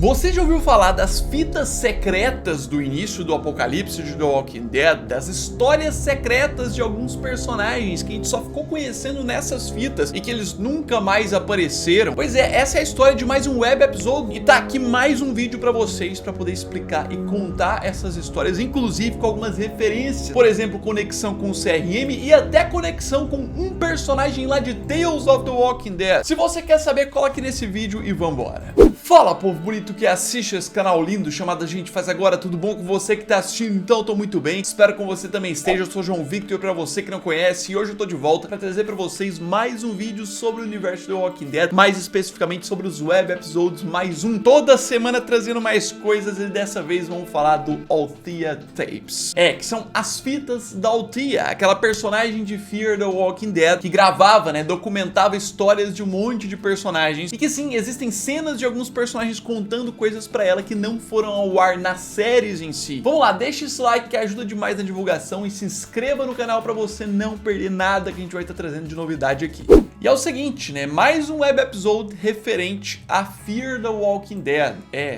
Você já ouviu falar das fitas secretas do início do apocalipse de The Walking Dead? Das histórias secretas de alguns personagens que a gente só ficou conhecendo nessas fitas e que eles nunca mais apareceram? Pois é, essa é a história de mais um web episode e tá aqui mais um vídeo pra vocês pra poder explicar e contar essas histórias, inclusive com algumas referências, por exemplo, conexão com o CRM e até conexão com um personagem lá de Tales of the Walking Dead. Se você quer saber, cola aqui nesse vídeo e vambora. Fala, povo bonito que assiste esse canal lindo chamado A Gente Faz Agora, tudo bom com você que tá assistindo? Então eu tô muito bem, espero que você também esteja. Eu sou João Victor, pra você que não conhece, e hoje eu tô de volta pra trazer pra vocês mais um vídeo sobre o universo do Walking Dead, mais especificamente sobre os web episodes, mais um, toda semana trazendo mais coisas, e dessa vez vamos falar do Althea Tapes. Que são as fitas da Althea, aquela personagem de Fear the Walking Dead que gravava, documentava histórias de um monte de personagens, e que sim, existem cenas de alguns personagens contando coisas pra ela que não foram ao ar nas séries em si. Vamos lá, deixa esse like que ajuda demais na divulgação e se inscreva no canal pra você não perder nada que a gente vai estar trazendo de novidade aqui. E é o seguinte, mais um web episode referente a Fear the Walking Dead.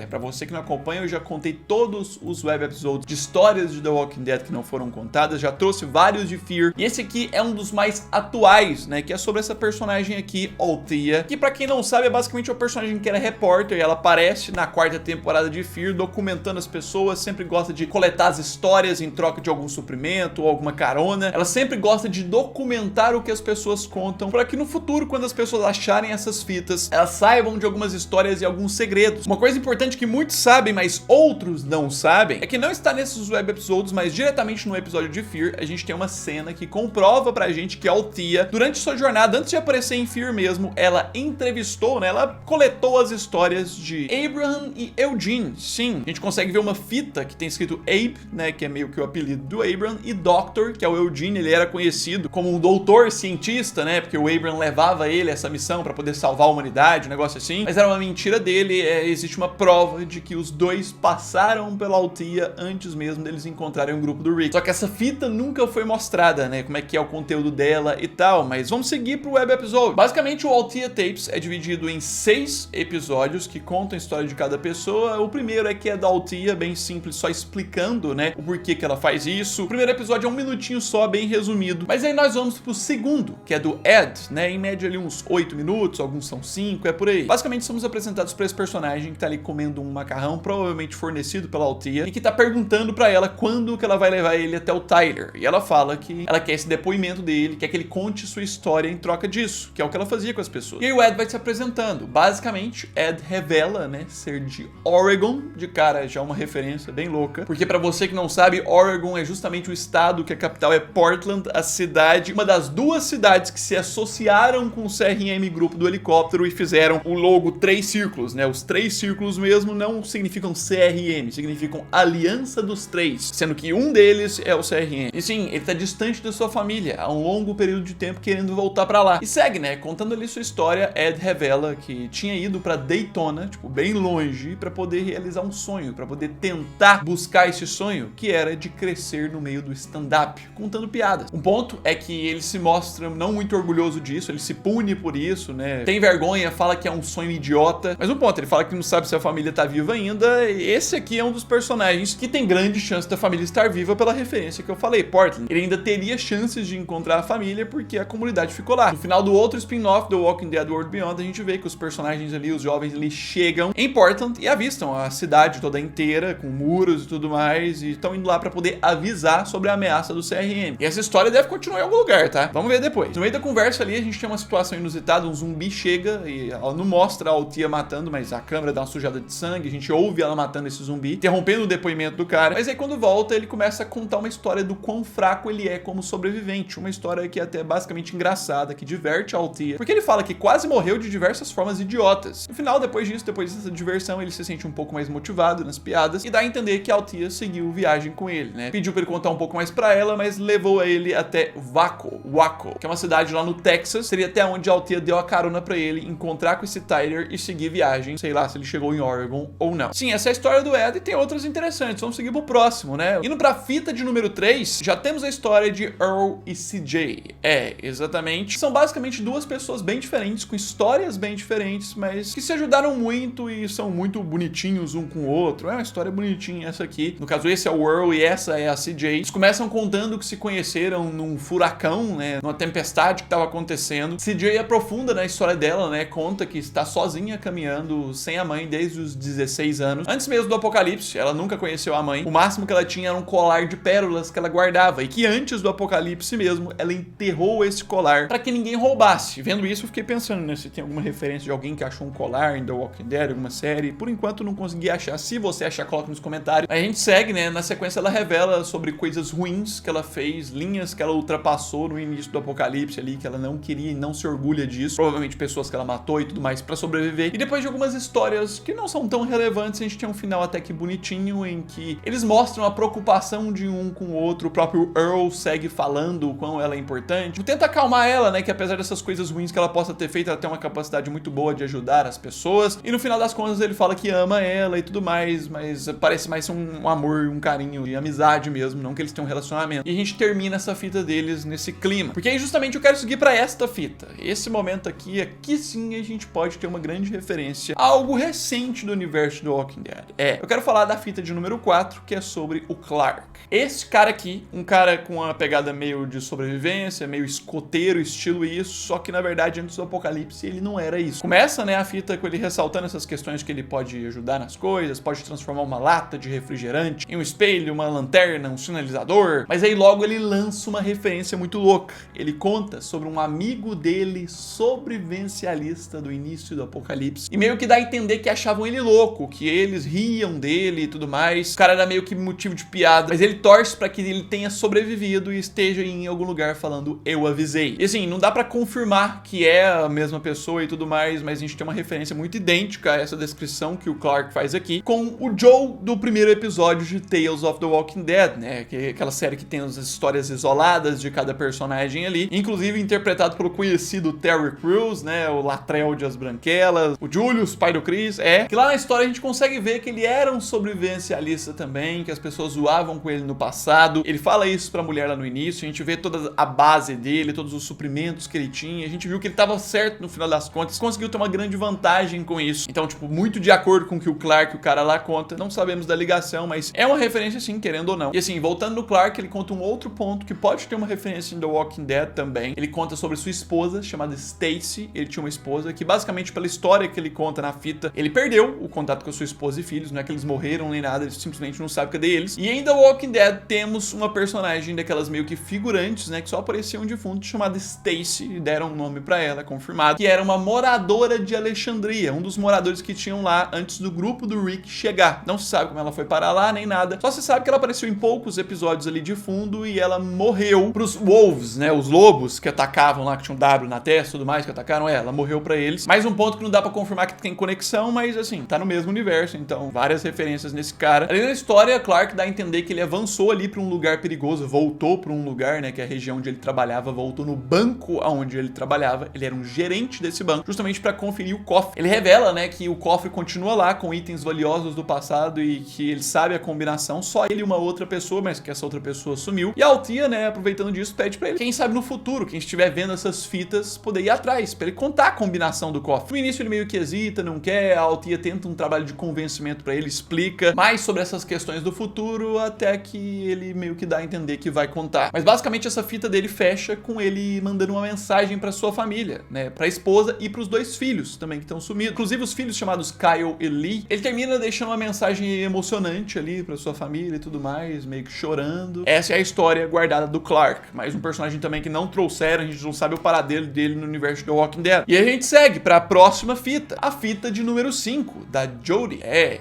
Pra você que não acompanha, eu já contei todos os web episodes de histórias de The Walking Dead que não foram contadas, já trouxe vários de Fear, e esse aqui é um dos mais atuais, que é sobre essa personagem aqui, Althea, que pra quem não sabe é basicamente uma personagem que era repórter, e ela aparece na quarta temporada de Fear documentando as pessoas, sempre gosta de coletar as histórias em troca de algum suprimento ou alguma carona. Ela sempre gosta de documentar o que as pessoas contam, para que no futuro, quando as pessoas acharem essas fitas, elas saibam de algumas histórias e alguns segredos. Uma coisa importante que muitos sabem, mas outros não sabem, é que não está nesses web episodes, mas diretamente no episódio de Fear, a gente tem uma cena que comprova pra gente que a Althea, durante sua jornada, antes de aparecer em Fear mesmo, ela entrevistou, ela coletou as histórias de Abraham e Eugene. Sim, a gente consegue ver uma fita que tem escrito Abe, que é meio que o apelido do Abraham, e Doctor, que é o Eugene. Ele era conhecido como um doutor cientista, porque o Abraham levava ele a essa missão pra poder salvar a humanidade, um negócio assim, mas era uma mentira dele. Existe uma prova de que os dois passaram pela Althea antes mesmo deles encontrarem o grupo do Rick. Só que essa fita nunca foi mostrada, como é que é o conteúdo dela e tal, mas vamos seguir pro web episode. Basicamente, o Althea Tapes é dividido em 6 episódios que contam a história de cada pessoa. O primeiro que é da Althea, bem simples, só explicando, o porquê que ela faz isso. O primeiro episódio é um minutinho só, bem resumido. Mas aí nós vamos pro segundo, que é do Ed, em média ali uns 8 minutos, alguns são 5, é por aí. Basicamente somos apresentados pra esse personagem que tá ali comendo um macarrão, provavelmente fornecido pela Althea, e que tá perguntando pra ela quando que ela vai levar ele até o Tyler. E ela fala que ela quer esse depoimento dele, quer que ele conte sua história em troca disso, que é o que ela fazia com as pessoas. E aí o Ed vai se apresentando. Basicamente, Ed revela, ser de Oregon, de cara já uma referência bem louca, porque pra você que não sabe, Oregon é justamente o estado que a capital é Portland, a cidade, uma das duas cidades que se associaram com o CRM grupo do helicóptero e fizeram o logo 3 círculos, Os 3 círculos mesmo não significam CRM, significam Aliança dos Três, sendo que um deles é o CRM. E sim, ele tá distante da sua família há um longo período de tempo, querendo voltar pra lá. E segue, contando ali sua história. Ed revela que tinha ido pra Daytona, bem longe, pra poder realizar um sonho, pra poder tentar buscar esse sonho, que era de crescer no meio do stand-up, contando piadas. Um ponto é que ele se mostra não muito orgulhoso disso, ele se pune por isso, tem vergonha, fala que é um sonho idiota, mas um ponto, ele fala que não sabe se a família tá viva ainda. E esse aqui é um dos personagens que tem grande chance da família estar viva pela referência que eu falei, Portland. Ele ainda teria chances de encontrar a família porque a comunidade ficou lá. No final do outro spin-off do Walking Dead World Beyond, a gente vê que os personagens ali, os jovens ali, chegam em Portland e avistam a cidade toda inteira, com muros e tudo mais, e estão indo lá pra poder avisar sobre a ameaça do CRM. E essa história deve continuar em algum lugar, tá? Vamos ver depois. No meio da conversa ali, a gente tem uma situação inusitada, um zumbi chega e ela não mostra a Althea matando, mas a câmera dá uma sujada de sangue, a gente ouve ela matando esse zumbi, interrompendo o depoimento do cara. Mas aí quando volta, ele começa a contar uma história do quão fraco ele é como sobrevivente, uma história que é até basicamente engraçada, que diverte a Althea, porque ele fala que quase morreu de diversas formas idiotas. No final, depois dessa diversão, ele se sente um pouco mais motivado nas piadas e dá a entender que a Althea seguiu viagem com ele, Pediu pra ele contar um pouco mais pra ela, mas levou ele até Waco, que é uma cidade lá no Texas, pessoas. Seria até onde a Althea deu a carona pra ele encontrar com esse Tyler e seguir viagem, sei lá se ele chegou em Oregon ou não. Sim, essa é a história do Ed e tem outras interessantes, vamos seguir pro próximo, né? Indo pra fita de número 3, já temos a história de Earl e CJ. Exatamente. São basicamente duas pessoas bem diferentes, com histórias bem diferentes, mas que se ajudaram muito e são muito bonitinhos um com o outro. É uma história bonitinha essa aqui. No caso, esse é o Earl e essa é a CJ. Eles começam contando que se conheceram num furacão, né? Numa tempestade que tava acontecendo. CJ aprofunda na história dela, né? Conta que está sozinha caminhando sem a mãe desde os 16 anos. Antes mesmo do apocalipse, ela nunca conheceu a mãe. O máximo que ela tinha era um colar de pérolas que ela guardava e que antes do apocalipse mesmo, ela enterrou esse colar para que ninguém roubasse. Vendo isso, eu fiquei pensando, né? Se tem alguma referência de alguém que achou um colar em The Walking Dead, alguma série. Por enquanto, não consegui achar. Se você achar, coloca nos comentários. A gente segue, né? Na sequência, ela revela sobre coisas ruins que ela fez, linhas que ela ultrapassou no início do apocalipse ali, que ela não queria e não se orgulha disso. Provavelmente pessoas que ela matou e tudo mais para sobreviver. E depois de algumas histórias que não são tão relevantes, a gente tem um final até que bonitinho, em que eles mostram a preocupação de um com o outro. O próprio Earl segue falando o quão ela é importante. Tenta acalmar ela, né? Que apesar dessas coisas ruins que ela possa ter feito, ela tem uma capacidade muito boa de ajudar as pessoas. E no final das contas, ele fala que ama ela e tudo mais, mas parece mais um amor, um carinho e amizade mesmo, não que eles tenham um relacionamento. E a gente termina essa fita deles nesse clima. Porque aí justamente eu quero seguir pra esta fita. Esse momento aqui sim a gente pode ter uma grande referência a algo recente do universo do Walking Dead. Eu quero falar da fita de número 4, que é sobre o Clark. Esse cara aqui, um cara com uma pegada meio de sobrevivência, meio escoteiro, estilo isso, só que na verdade antes do apocalipse ele não era isso. Começa, né, a fita com ele ressaltando essas questões que ele pode ajudar nas coisas, pode transformar uma lata de refrigerante em um espelho, uma lanterna, um sinalizador, mas aí logo ele lança uma referência muito louca. Ele conta sobre um amigo dele sobrevivencialista do início do apocalipse e meio que dá a entender que achavam ele louco, que eles riam dele e tudo mais. O cara era meio que motivo de piada, mas ele torce pra que ele tenha sobrevivido e esteja em algum lugar falando eu avisei. E assim, não dá pra confirmar que é a mesma pessoa e tudo mais, mas a gente tem uma referência muito idêntica a essa descrição que o Clark faz aqui com o Joe do primeiro episódio de Tales of the Walking Dead, né? Que é aquela série que tem as histórias isoladas de cada personagem ali, inclusive interpretado pelo conhecido Terry Crews, né? O Latrell de As Branquelas, o Julius, pai do Chris, que lá na história a gente consegue ver que ele era um sobrevivencialista também, que as pessoas zoavam com ele no passado. Ele fala isso pra mulher lá no início, a gente vê toda a base dele, todos os suprimentos que ele tinha, a gente viu que ele tava certo no final das contas, conseguiu ter uma grande vantagem com isso. Então, tipo, muito de acordo com o que o Clark, o cara lá conta, não sabemos da ligação, mas é uma referência sim, querendo ou não. E assim, voltando no Clark, ele conta um outro ponto que pode ter uma referência em The Walking Dead também. Ele conta sobre sua esposa, chamada Stacy. Ele tinha uma esposa que, basicamente, pela história que ele conta na fita, ele perdeu o contato com a sua esposa e filhos, não é que eles morreram nem nada, ele simplesmente não sabe cadê eles. E em The Walking Dead temos uma personagem daquelas meio que figurantes, né, que só apareciam de fundo, chamada Stacy, deram um nome pra ela, confirmado, que era uma moradora de Alexandria, um dos moradores que tinham lá antes do grupo do Rick chegar. Não se sabe como ela foi parar lá, nem nada, só se sabe que ela apareceu em poucos episódios ali de fundo e ela morreu pros Wolves, né, os lobos que atacavam lá, que tinham um W na testa e tudo mais, que atacaram ela, morreu pra eles. Mais um ponto que não dá pra confirmar que tem conexão, mas assim, tá no mesmo universo, então várias referências nesse cara. Além da história, Clark dá a entender que ele avançou ali pra um lugar perigoso, voltou pra um lugar, né, que é a região onde ele trabalhava, voltou no banco onde ele trabalhava, ele era um gerente desse banco, justamente pra conferir o cofre. Ele revela, né, que o cofre continua lá com itens valiosos do passado e que ele sabe a combinação, só ele e uma outra pessoa, mas que essa outra pessoa sumiu. E a Althea, né, aproveitando disso, pede pra ele, quem sabe no futuro, quem estiver vendo essas fitas, poder ir atrás, pra ele contar a combinação do cofre. No início ele meio que hesita, não quer, a Althea tenta um trabalho de convencimento pra ele, explica mais sobre essas questões do futuro, até que ele meio que dá a entender que vai contar. Mas basicamente essa fita dele fecha com ele mandando uma mensagem pra sua família, né, pra esposa e pros dois filhos também que estão sumidos. Inclusive os filhos chamados Kyle e Lee. Ele termina deixando uma mensagem emocionante ali pra sua família e tudo mais, meio que chorando. Essa é a história guardada do Clark, mais um personagem também que não trouxeram, a gente não sabe o paradeiro dele no universo do Walking Dead. E a gente segue pra próxima fita, a fita de número 5, da Jodie.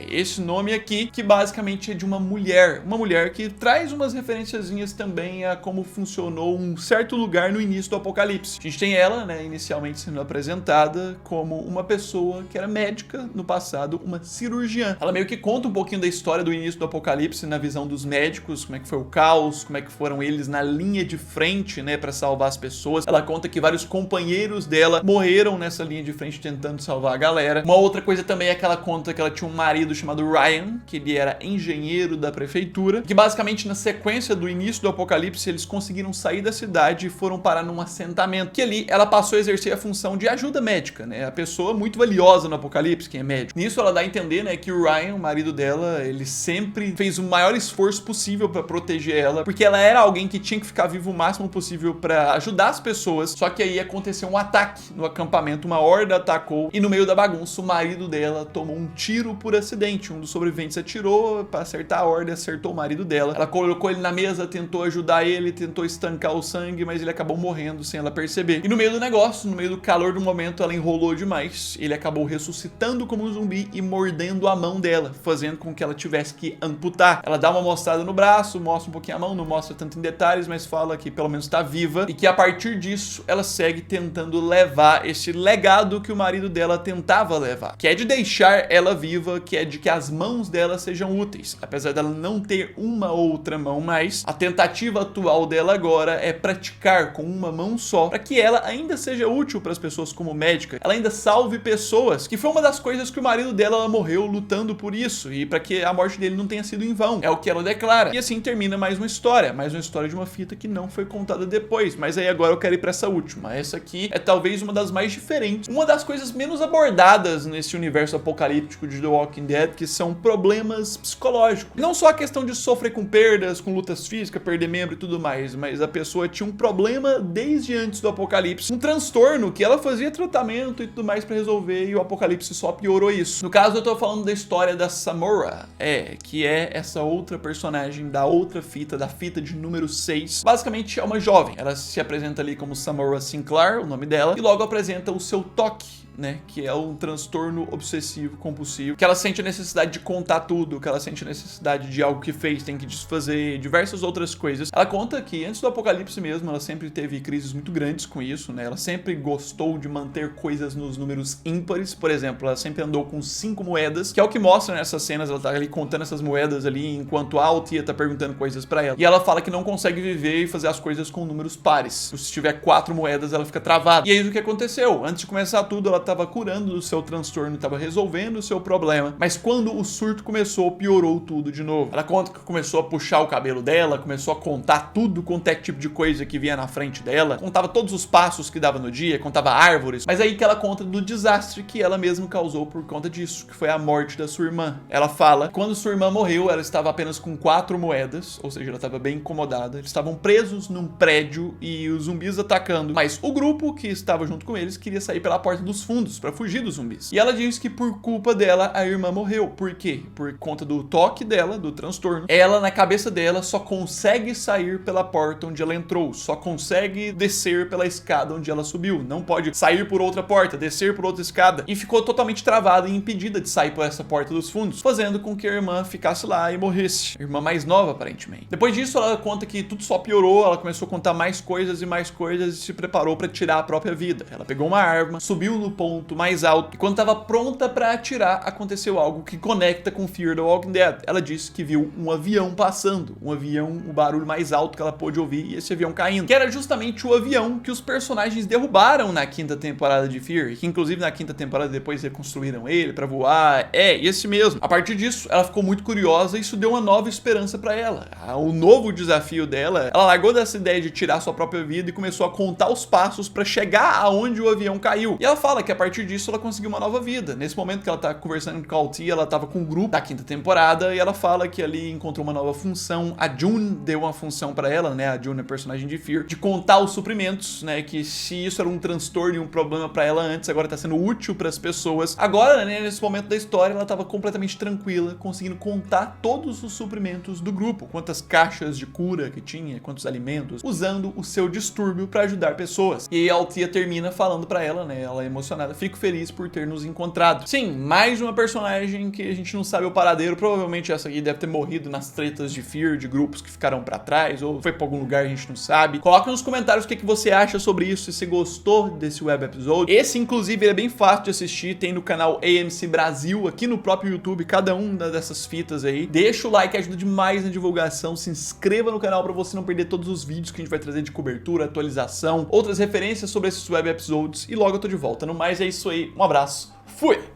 Esse nome aqui, que basicamente é de uma mulher que traz umas referenciazinhas também a como funcionou um certo lugar no início do apocalipse. A gente tem ela, né, inicialmente sendo apresentada como uma pessoa que era médica no passado, uma cirurgiã. Ela meio que conta um pouquinho da história do início do apocalipse na visão dos médicos, como é que foi o caos, como é que foram eles na linha de frente, né, pra salvar as pessoas. Ela conta que vários companheiros dela morreram nessa linha de frente tentando salvar a galera. Uma outra coisa também é que ela conta que ela tinha um marido chamado Ryan, que ele era engenheiro da prefeitura, que basicamente na sequência do início do apocalipse eles conseguiram sair da cidade e foram parar num assentamento, que ali ela passou a exercer a função de ajuda médica, né? A pessoa muito valiosa no apocalipse, quem é médico. Nisso ela dá a entender, né, que o Ryan, o marido dela, ele sempre fez o maior esforço possível pra proteger ela, porque ela era alguém que tinha que ficar vivo o máximo possível pra ajudar as pessoas. Só que aí aconteceu um ataque no acampamento, uma horda atacou e no meio da bagunça o marido dela tomou um tiro por acidente. Um dos sobreviventes atirou pra acertar a horda, acertou o marido dela. Ela colocou ele na mesa, tentou ajudar ele, tentou estancar o sangue, mas ele acabou morrendo sem ela perceber. E no meio do negócio, no meio do calor do momento, ela enrolou demais. Ele acabou ressuscitando como um zumbi e mordendo a mão dela, fazendo com que ela tivesse que amputar. Ela dá uma mostrada no braço, mostra um pouquinho a mão, não mostra tanto em detalhes, mas fala que pelo menos tá viva e que a partir disso ela segue tentando levar esse legado que o marido dela tentava levar, que é de deixar ela viva, que é de que as mãos dela sejam úteis. Apesar dela não ter uma outra mão mais, a tentativa atual dela agora é praticar com uma mão só, para que ela ainda seja útil para as pessoas como médica, ela ainda salve pessoas, que foi uma das coisas que o marido dela morreu lutando por isso, e para que a morte dele não tenha sido em vão, é o que ela declara. E assim termina mais uma história de uma fita que não foi contada depois, mas aí agora eu quero ir para essa última. Essa aqui é talvez uma das mais diferentes, uma das coisas menos abordadas nesse universo apocalíptico de The Walking Dead, que são problemas psicológicos. Não só a questão de sofrer com perdas, com lutas físicas, perder membro e tudo mais, mas a pessoa tinha um problema desde antes do apocalipse, um transtorno que ela fazia tratamento e tudo mais pra resolver, e o apocalipse só piorou isso. No caso eu tô falando da história da Samora, que é essa outra personagem da outra fita, da fita de número 6. Basicamente é uma jovem, ela se apresenta ali como Samora Sinclair, o nome dela, e logo apresenta o seu toque, né, que é um transtorno obsessivo compulsivo, que ela sente a necessidade de contar tudo, que ela sente a necessidade de algo que fez, tem que desfazer, diversas outras coisas. Ela conta que antes do apocalipse mesmo, ela sempre teve crises muito grandes com isso, né, ela sempre gostou de manter coisas nos números ímpares. Por exemplo, ela sempre andou com 5 moedas, que é o que mostra nessas cenas, ela tá ali contando essas moedas ali, enquanto a Althea tá perguntando coisas pra ela, e ela fala que não consegue viver e fazer as coisas com números pares. Se tiver 4 moedas, ela fica travada. E aí o que aconteceu? Antes de começar tudo, ela tava curando do seu transtorno, tava resolvendo o seu problema, mas quando o surto começou, piorou tudo de novo. Ela conta que começou a puxar o cabelo dela, começou a contar tudo quanto é tipo de coisa que vinha na frente dela, contava todos os passos que dava no dia, contava árvores, mas aí que ela conta do desastre que ela mesma causou por conta disso, que foi a morte da sua irmã. Ela fala que quando sua irmã morreu, ela estava apenas com 4 moedas, ou seja, ela estava bem incomodada, eles estavam presos num prédio e os zumbis atacando, mas o grupo que estava junto com eles queria sair pela porta dos fundos pra fugir dos zumbis. E ela diz que por culpa dela a irmã morreu. Por quê? Por conta do toque dela, do transtorno. Ela, na cabeça dela, só consegue sair pela porta onde ela entrou, só consegue descer pela escada onde ela subiu. Não pode sair por outra porta, descer por outra escada. E ficou totalmente travada e impedida de sair por essa porta dos fundos, fazendo com que a irmã ficasse lá e morresse. A irmã mais nova, aparentemente. Depois disso, ela conta que tudo só piorou, ela começou a contar mais coisas e se preparou pra tirar a própria vida. Ela pegou uma arma, subiu no ponto mais alto, e quando estava pronta para atirar, aconteceu algo que conecta com Fear the Walking Dead. Ela disse que viu um avião passando, um avião, o barulho mais alto que ela pôde ouvir, e esse avião caindo, que era justamente o avião que os personagens derrubaram na 5ª temporada de Fear, que inclusive na 5ª temporada depois reconstruíram ele para voar, esse mesmo. A partir disso, ela ficou muito curiosa e isso deu uma nova esperança para ela. O novo desafio dela, ela largou dessa ideia de tirar sua própria vida e começou a contar os passos para chegar aonde o avião caiu. E ela fala que a partir disso ela conseguiu uma nova vida. Nesse momento que ela tá conversando com a Althea, ela tava com o grupo da 5ª temporada e ela fala que ali encontrou uma nova função. A June deu uma função pra ela, né? A June é personagem de Fear, de contar os suprimentos, né? Que se isso era um transtorno e um problema pra ela antes, agora tá sendo útil pras pessoas. Agora, né, nesse momento da história, ela tava completamente tranquila, conseguindo contar todos os suprimentos do grupo, quantas caixas de cura que tinha, quantos alimentos, usando o seu distúrbio pra ajudar pessoas. E aí a Althea termina falando pra ela, né? Ela é emocionada, jornada. Fico feliz por ter nos encontrado. Sim, mais uma personagem que a gente não sabe o paradeiro. Provavelmente essa aqui deve ter morrido nas tretas de Fear, de grupos que ficaram pra trás, ou foi pra algum lugar, a gente não sabe. Coloca nos comentários o que você acha sobre isso, se você gostou desse web episode. Esse, inclusive, ele é bem fácil de assistir, tem no canal AMC Brasil, aqui no próprio YouTube, cada uma dessas fitas aí. Deixa o like, ajuda demais na divulgação, se inscreva no canal pra você não perder todos os vídeos que a gente vai trazer de cobertura, atualização, outras referências sobre esses web episodes, e logo eu tô de volta. No mais, é isso aí, um abraço, fui!